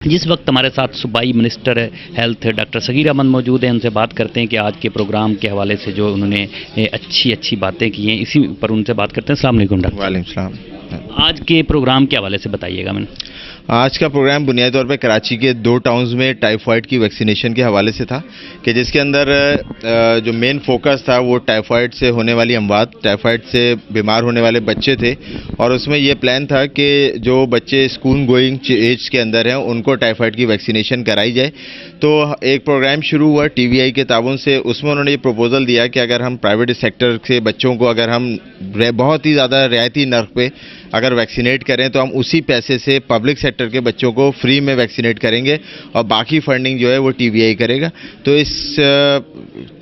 जिस वक्त हमारे साथ सूबाई minister health doctor Saghir Ahmed मौजूद हैं, उनसे बात करते हैं कि आज के प्रोग्राम के हवाले से जो उन्होंने अच्छी बातें की हैं, इसी पर उनसे बात करते हैं। अस्सलाम वालेकुम डॉक्टर। वालेकुम सलाम। आज के प्रोग्राम के हवाले से बताइएगा। मैंने आज का प्रोग्राम बुनियादी तौर पे कराची के 2 टाउन्स में टाइफाइड की वैक्सीनेशन के हवाले से था कि जिसके अंदर जो मेन फोकस था वो टाइफाइड से होने वाली अमवात, टाइफाइड से बीमार होने वाले बच्चे थे। और उसमें ये प्लान था कि जो बच्चे स्कूल गोइंग एज के अंदर हैं उनको टाइफाइड की वैक्सीनेशन कराई जाए। तो एक प्रोग्राम शुरू हुआ TVI के ताउन से। उसमें उन्होंने ये प्रपोजल दिया कि अगर हम प्राइवेट सेक्टर के बच्चों को अगर हम बहुत ही ज़्यादा रियायती नर्ख पे अगर वैक्सीनेट करें तो हम उसी पैसे से पब्लिक सेक्टर के बच्चों को फ्री में वैक्सीनेट करेंगे और बाकी फंडिंग जो है वो TVI करेगा। तो इस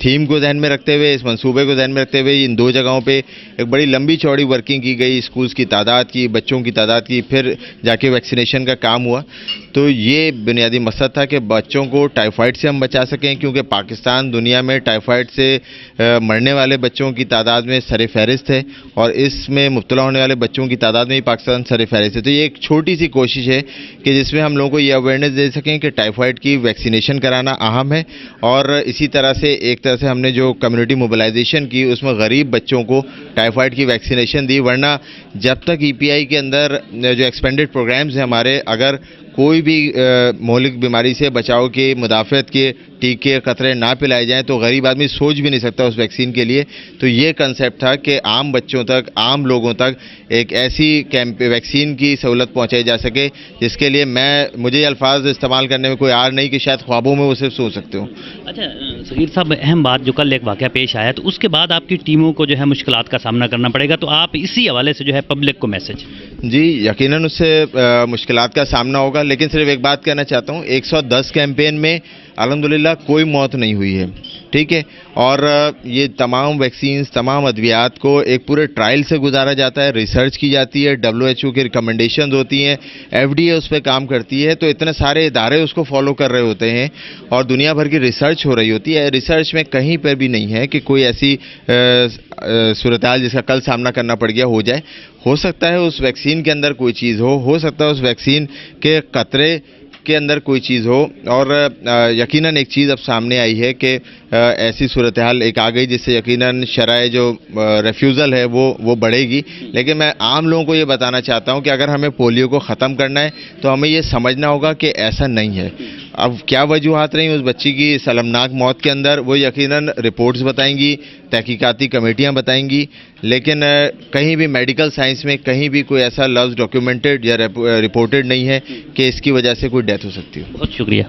थीम को ध्यान में रखते हुए, इस मंसूबे को ध्यान में रखते हुए इन 2 जगहों पे एक बड़ी लंबी चौड़ी वर्किंग की गई, स्कूल्स की तादाद की, बच्चों की तादाद की, फिर जाके वैक्सीनेशन का काम हुआ। तो ये बुनियादी मकसद था कि बच्चों को टाइफाइड से हम बचा सकें, क्योंकि पाकिस्तान दुनिया में टाइफाइड से मरने वाले बच्चों की तादाद में सर-ए-फ़हरिस्त है और इसमें मुब्तला होने वाले बच्चों की तादाद में ही पाकिस्तान सर-ए-फ़हरिस्त है। तो ये एक छोटी सी कोशिश है कि जिसमें हम लोगों को ये अवेयरनेस दे सकें कि टाइफाइड की वैक्सीनेशन कराना अहम है। और इसी तरह से एक तरह से हमने जो कम्युनिटी मोबिलाइजेशन की उसमें गरीब बच्चों को टाइफाइड की वैक्सीनेशन दी। वरना जब तक EPI के अंदर जो एक्सपेंडेड प्रोग्राम्स हैं हमारे, अगर कोई भी मौलिक बीमारी से बचाव के मुदाफ़त के टीके कतरे ना पिलाए जाएं तो गरीब आदमी सोच भी नहीं सकता उस वैक्सीन के लिए। तो ये कंसेप्ट था कि आम बच्चों तक, आम लोगों तक एक ऐसी वैक्सीन की सहूलत पहुंचाई जा सके जिसके लिए मुझे अल्फाज इस्तेमाल करने में कोई आर नहीं कि शायद ख्वाबों में वो सिर्फ सोच सकते हो। अच्छा सगीर साहब, अहम बात जो कल एक वाक़या पेश आया, तो उसके बाद आपकी टीमों को जो है मुश्किलात का सामना करना पड़ेगा, तो आप इसी हवाले से जो है पब्लिक को मैसेज। जी यकीनन उससे मुश्किलात का सामना होगा, लेकिन सिर्फ एक बात कहना चाहता हूँ, 110 कैंपेन में अल्हम्दुलिल्लाह कोई मौत नहीं हुई है, ठीक है। और ये तमाम वैक्सीन्स, तमाम अद्वियात को एक पूरे ट्रायल से गुजारा जाता है, रिसर्च की जाती है, WHO की रिकमेंडेशंस होती हैं, FDA उस पर काम करती है। तो इतने सारे इदारे उसको फॉलो कर रहे होते हैं और दुनिया भर की रिसर्च हो रही होती है। रिसर्च में कहीं पर भी नहीं है कि कोई ऐसी सूरत हाल जिसका कल सामना करना पड़ गया हो जाए। हो सकता है उस वैक्सीन के अंदर कोई चीज़ हो सकता है उस वैक्सीन के कतरे के अंदर कोई चीज़ हो। और यकीनन एक चीज़ अब सामने आई है कि ऐसी सूरत हाल एक आ गई जिससे यकीनन शराय जो रेफ्यूज़ल है वो बढ़ेगी। लेकिन मैं आम लोगों को ये बताना चाहता हूँ कि अगर हमें पोलियो को ख़त्म करना है तो हमें ये समझना होगा कि ऐसा नहीं है। अब क्या वजूहात रही उस बच्ची की शर्मनाक मौत के अंदर, वो यकीनन रिपोर्ट्स बताएंगी, तहकीकाती कमेटियाँ बताएंगी, लेकिन कहीं भी मेडिकल साइंस में कहीं भी कोई ऐसा लफ्ज़ डॉक्यूमेंटेड या रिपोर्टेड नहीं है कि इसकी वजह से कोई डेथ हो सकती हो। बहुत शुक्रिया।